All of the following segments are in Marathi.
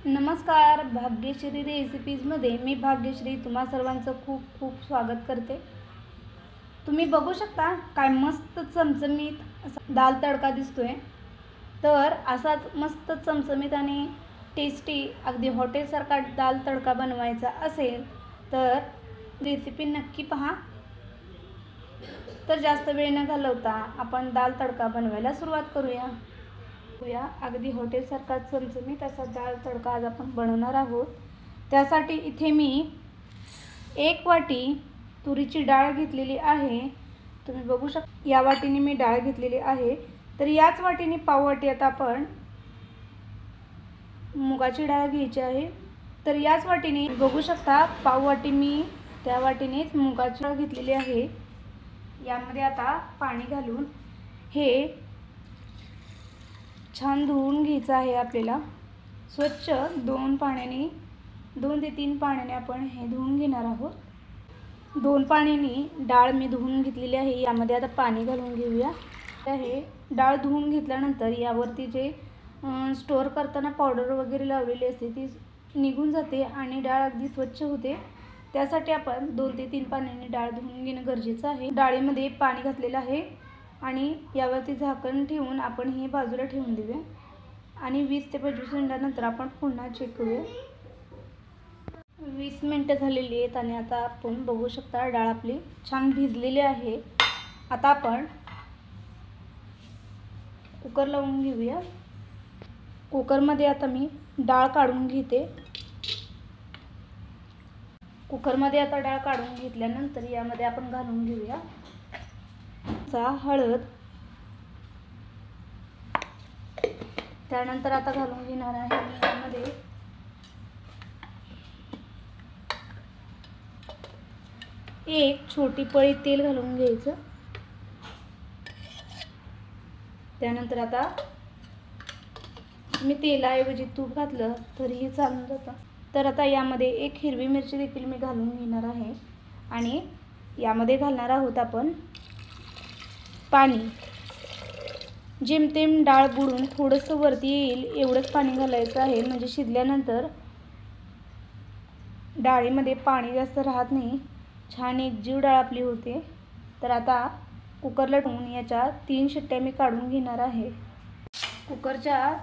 नमस्कार, भाग्यश्री रेसिपीजमध्ये मी भाग्यश्री तुम्हा सर्वांचं खूप खूप स्वागत करते। तुम्ही बघू शकता काय मस्त चमचमीत असा दाल तडका दिसतोय। तर असाच मस्त चमचमीत आणि टेस्टी अगदी हॉटेलसारखा दाल तडका बनवायचा असेल तर रेसिपी नक्की पहा। तर जास्त वेळ न घालवता आपण दाल तडका बनवायला सुरुवात करूया। अगदी हॉटेलसारखा चमचमीत असा दाल तडका आज आपण बनवणार आहोत। त्यासाठी इथे मी 1 वाटी तुरीची डाळ घेतलेली आहे। तुम्ही बघू शकता या वाटीने मी डाळ घेतलेली आहे। तर याच वाटीने पाव वाटी आता आपण मुगाची डाळ घ्यायची आहे। तर याच वाटीने बघू शकता पाव वाटी मी त्या वाटीनेच मुगाची डाळ घेतलेली आहे। यामध्ये आता पाणी घालून हे छान धुवून घ्यायचं आहे आपल्याला। स्वच्छ 2 ते 3 पाण्याने आपण हे धुवून घेणार आहोत। 2 पाण्याने डाळ मी धुवून घेतलेली आहे। यामध्ये आता पाणी घालून घेऊया। हे डाळ धुवून घेतल्यानंतर यावरती जे स्टोअर करताना पावडर वगैरे लावलेली असते ती निघून जाते आणि डाळ अगदी स्वच्छ होते। त्यासाठी आपण 2 ते 3 पाण्याने डाळ धुवून घेणं गरजेचं आहे। डाळीमध्ये पाणी घातलेलं आहे आणि यावरती झाकण ठेवून आपण हे बाजूला ठेवून देऊया आणि 20 ते 25 मिनिटांनंतर आपण पुन्हा चेक करूया। 20 मिनिटं झालेली आहेत आणि आता आपण बघू शकता डाळ आपली छान भिजलेली आहे। आता आपण कुकर लावून घेऊया। कुकरमध्ये आता मी डाळ काढून घेते। कुकरमध्ये आता डाळ काढून घेतल्यानंतर यामध्ये आपण घालून घेऊया हळद। त्यानंतर आता घालून घेणार आहे मी यामध्ये एक छोटी पळी तेल घालून घ्यायचं। त्यानंतर आता मी तेलाऐवजी तूप घातलं तरीही चालून जातं। तर आता यामध्ये एक हिरवी मिरची देखील मी घालून घेणार आहे आणि यामध्ये घालणार आहोत आपण पाणी। जेमतेम डाळ बुडून थोडंसं वरती येईल एवढंच पाणी घालायचं आहे, म्हणजे शिजल्यानंतर डाळीमध्ये पाणी जास्त राहत नाही, छान एकजीव डाळ आपली होते। तर आता कुकरला ठेवून याच्या 3 शिट्ट्या मी काढून घेणार आहे। कुकरच्या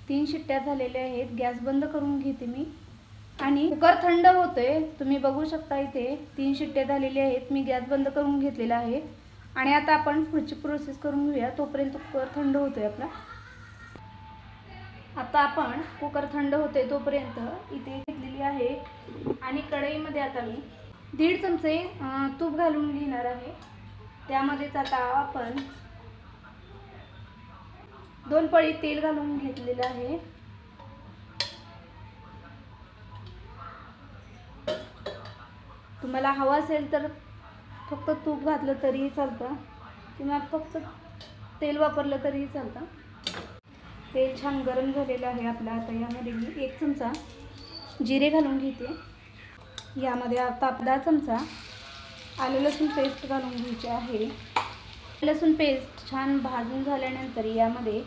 3 शिट्ट्या झालेल्या आहेत। गॅस बंद करून घेते मी आणि कुकर थंड होतोय। तुम्ही बघू शकता इथे 3 शिट्ट्या झालेल्या आहेत। मी गॅस बंद करून घेतलेला आहे आणि आता आपण पुढची प्रोसेस करून घेऊया। तोपर्यंत कुकर थंड होतोय आपला। आता आपण कुकर थंड होते तोपर्यंत इथे घेतलेली आहे आणि कढईमध्ये आता मी 1.5 चमचे तूप घालून घेणार आहे। त्यामध्येच आता आपण 2 पळी तेल घालून घेतलेलं आहे। तुम्हाला हवं असेल तर फक्त तूप घातलं तरीही चालतं किंवा फक्त तेल वापरलं तरीही चालतं। तेल छान गरम झालेलं आहे आपलं। आता यामध्ये मी 1 चमचा जिरे घालून घेते। यामध्ये आता अर्धा चमचा आलं लसूण पेस्ट घालून घ्यायची आहे। लसूण पेस्ट छान भाजून झाल्यानंतर यामध्ये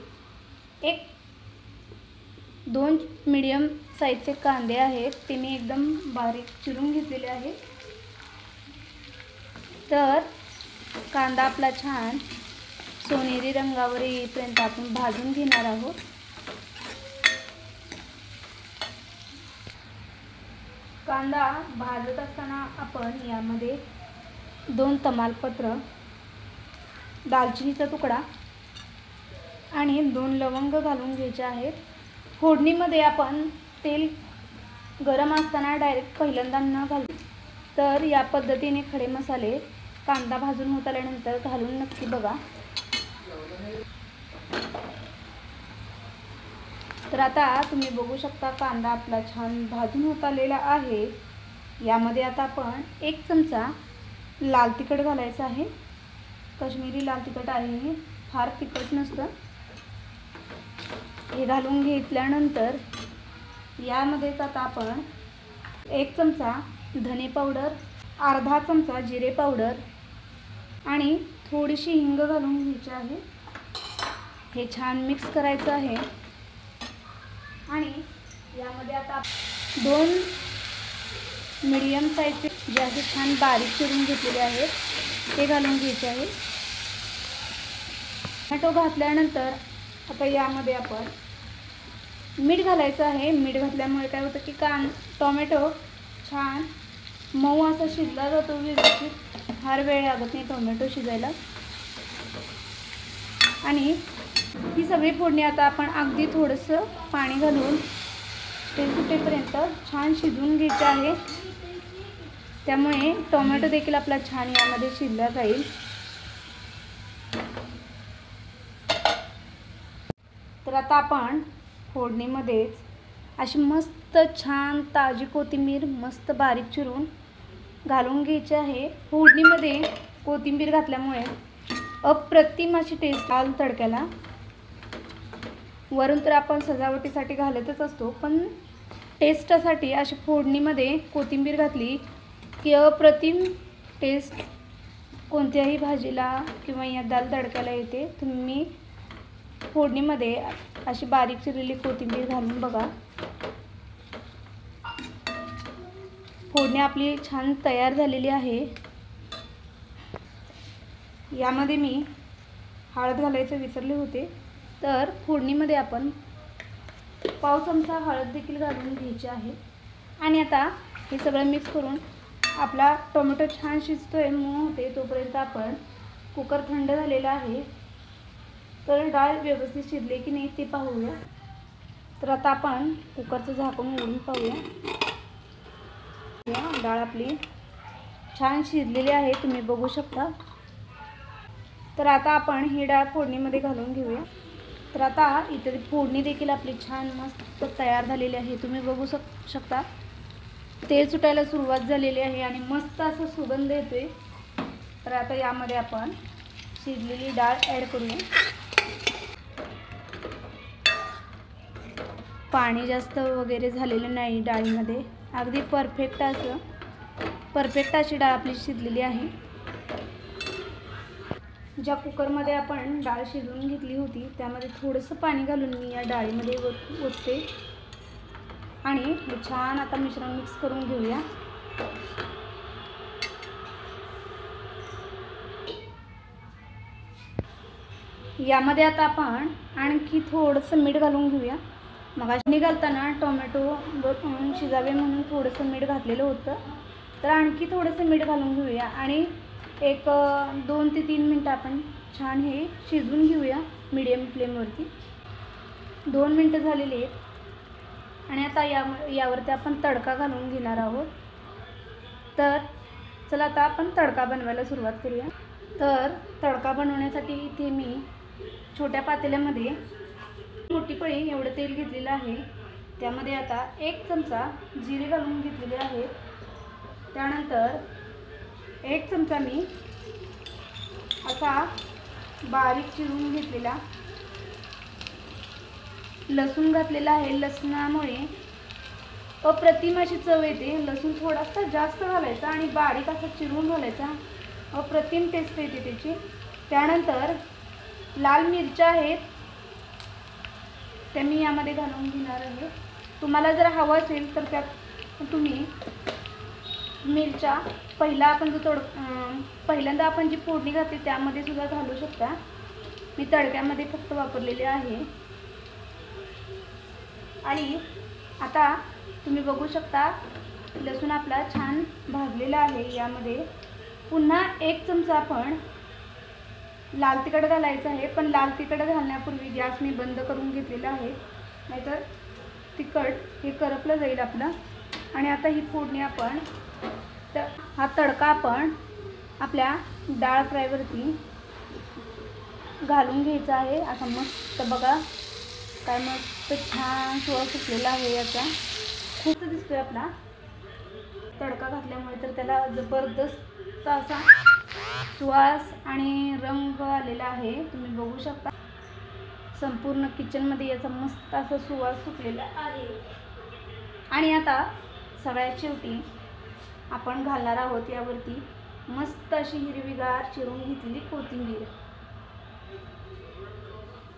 2 मीडियम साईजचे कांदे आहेत, ते मी एकदम बारीक चिरून घेतलेले आहेत। तर कांदा आपला छान सोनेरी रंगावर येईपर्यंत आपण भाजून घेणार आहोत। कांदा भाजत असताना आपण यामध्ये 2 तमालपत्र, दालचिनीचा तुकडा आणि 2 लवंग घालून घ्यायचे आहेत। फोडणीमध्ये आपण तेल गरम असताना डायरेक्ट पहिल्यांदा न घालू, तर या पद्धतीने खडे मसाले कांदा भाजून होत आल्यानंतर घालून नक्की बघा। तर आता तुम्ही बघू शकता कांदा आपला छान भाजून होत आलेला आहे। यामध्ये आता आपण 1 चमचा लाल तिखट घालायचं आहे। काश्मीरी लाल तिखट आहे, हे फार तिखट नसतं। हे घालून घेतल्यानंतर यामध्येच आता आपण 1 चमचा धने पावडर, अर्धा चमचा जिरे पावडर आणि थोडीशी हिंग घालून घ्यायची आहे। हे छान मिक्स करायचं आहे आणि यामध्ये आता 2 मीडियम साईजचे जे असे छान बारीक चिरून घेतलेले आहेत ते घालून घ्यायचे आहे। टोमॅटो घातल्यानंतर आता यामध्ये आपण मीठ घालायचं आहे। मीठ घातल्यामुळे काय होतं की टोमॅटो छान मऊ असा शिजला जातो व्यवस्थित, फार वेळ लागत नाही टोमॅटो शिजायला। आणि ही सगळी फोडणी आता आपण अगदी थोडंसं पाणी घालून तेल सुटेपर्यंत छान शिजवून घ्यायचे आहे, त्यामुळे टोमॅटो देखील आपला छान यामध्ये शिजला जाईल। तर आता आपण फोडणीमध्येच अशी मस्त छान ताजी कोथिंबीर मस्त बारीक चिरून घालून घ्यायची आहे। फोडणीमध्ये कोथिंबीर घातल्यामुळे अप्रतिम अशी टेस्ट आल तडक्याला। वरून तर आपण सजावटीसाठी घालतच असतो, पण टेस्टसाठी अशी फोडणीमध्ये कोथिंबीर घातली की अप्रतिम टेस्ट कोणत्याही भाजीला किंवा या दाल तडक्याला येते। तुम्ही फोडणीमध्ये अशी बारीक चिरलेली कोथिंबीर घालून बघा। फोडणी आपली छान तयार झालेली आहे। यामध्ये मी हळद घालायचं विसरले होते, तर फोडणीमध्ये आपण पाव चमचा हळद देखील घालून घ्यायची आहे। आणि आता हे सगळं मिक्स करून आपला टोमॅटो छान शिजतोय, मऊ होते तोपर्यंत आपण कुकर थंड झालेला आहे, तर डाळ व्यवस्थित शिजले की नाही ते पाहूया। तर आता आपण कुकरचं झाकण उघडून पाहूया। डाळ आपली छान शिजलेली आहे, तुम्ही बघू शकता। तर आता आपण ही डाळ फोडणीमध्ये घालून घेऊया। तर आता इथे फोडणी देखील आपली छान मस्त तयार झालेली आहे, तुम्ही बघू शकता। तेल सुटायला सुरुवात झालेली आहे आणि मस्त असा सुगंध येतोय। तर आता यामध्ये आपण शिजलेली डाळ ॲड करूया। पाणी जास्त वगैरे झालेलं नाही डाळीमध्ये, अगदी परफेक्ट अशी डाळ आपली शिजलेली आहे। ज्या कुकरमध्ये आपण डाळ शिजवून घेतली होती त्यामध्ये थोडंसं पाणी घालून मी या डाळीमध्ये ओतते आणि हे छान आता मिश्रण मिक्स करून घेऊया। यामध्ये आता आपण आणखी थोडंसं मीठ घालून घेऊया। मगाशी घालताना टोमॅटो शिजावे म्हणून थोडंसं मीठ घातलेलं होतं, तर आणखी थोडंसं मीठ घालून घेऊया आणि एक 2 ते 3 मिनटं आपण छान हे शिजवून घेऊया मीडियम फ्लेमवरती। 2 मिनटं झालेली आहेत आणि आता यावरती आपण तडका घालून घेणार आहोत। तर चला आता आपण तडका बनवायला सुरुवात करूया। तर तडका बनवण्यासाठी इथे मी छोट्या पातेल्यामध्ये मोठी पळी एवढं तेल घेतलेलं आहे। त्यामध्ये आता 1 चमचा जिरे घालून घेतलेले आहे। त्यानंतर 1 चमचा मी असा बारीक चिरून घेतलेला लसूण घातलेला आहे। लसणामुळे अप्रतिम अशी चव येते। लसूण थोडासा जास्त घालायचा आणि बारीक असा चिरून घालायचा, अप्रतिम टेस्ट येते त्याची। त्यानंतर लाल मिरच्या आहेत त्या मी यामध्ये घालून घेणार आहे। तुम्हाला जर हवं असेल तर त्यात तुम्ही मिरच्या पहिल्यांदा आपण जी फोडणी घातली त्यामध्ये सुद्धा घालू शकता। मी तडक्यामध्ये फक्त वापरलेले आहे। आणि आता तुम्ही बघू शकता लसूण आपला छान भाजलेला आहे। यामध्ये पुन्हा 1 चमचा आपण लाल तिखट घालायचं आहे, पण लाल तिखट घालण्यापूर्वी गॅस मी बंद करून घेतलेला आहे, नाहीतर तिखट हे करपलं जाईल आपलं। आणि आता ही फोडणी आपण हा तडका आपण आपल्या डाळ फ्रायवरती घालून घ्यायचा आहे। असा मस्त बघा काय मस्त छान सुवास सुटलेला आहे, याचा खूप दिसतोय आपला तडका घातल्यामुळे। तर त्याला जबरदस्त असा सुवास आणि रंग आलेला आहे, तुम्ही बघू शकता। संपूर्ण किचनमध्ये याचा मस्त असा सुवास सुटलेला आहे। आणि आता सगळ्यात शेवटी आपण घालणार आहोत यावरती मस्त अशी हिरवीगार चिरून घेतलेली कोथिंबीर।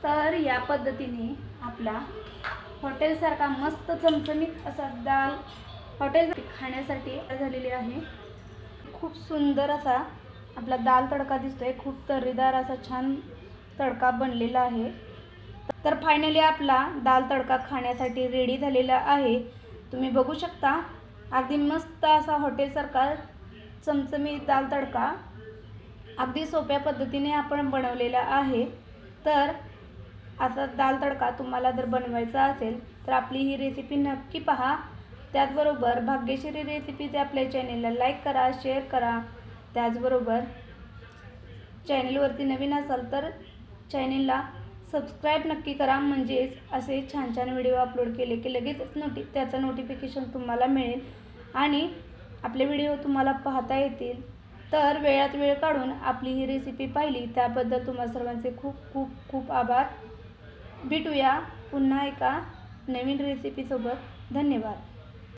तर या पद्धतीने आपला हॉटेलसारखा मस्त चमचमीत असा दाल हॉटेल खाण्यासाठी झालेली आहे। खूप सुंदर असा आपला दाल तडका दिसतोय, खूप तर्रीदार असा छान तडका बनलेला आहे। तर फायनली आपला दाल तडका खाण्यासाठी रेडी झालेला आहे। तुम्ही बघू शकता अगदी मस्त असा हॉटेलसारखा चमचमीत दाल तडका अगदी सोप्या पद्धतीने आपण बनवलेला आहे। तर असा दाल तडका तुम्हाला जर बनवायचा असेल तर आपली ही रेसिपी नक्की पहा। त्याचबरोबर भाग्यश्री रेसिपीज आपल्या चॅनेलला लाईक करा, शेअर करा। त्याचबरोबर चॅनेलवरती नवीन असाल तर चॅनेलला सबस्क्राईब नक्की करा, म्हणजेच असे छान छान व्हिडिओ अपलोड केले की लगेच त्याचं नोटिफिकेशन तुम्हाला मिळेल आणि आपले व्हिडिओ तुम्हाला पाहता येतील। तर वेळात वेळ काढून आपली ही रेसिपी पाहिली त्याबद्दल तुम्हा सर्वांचे खूप खूप खूप आभार। भेटूया पुन्हा एका नवीन रेसिपीसोबत। धन्यवाद।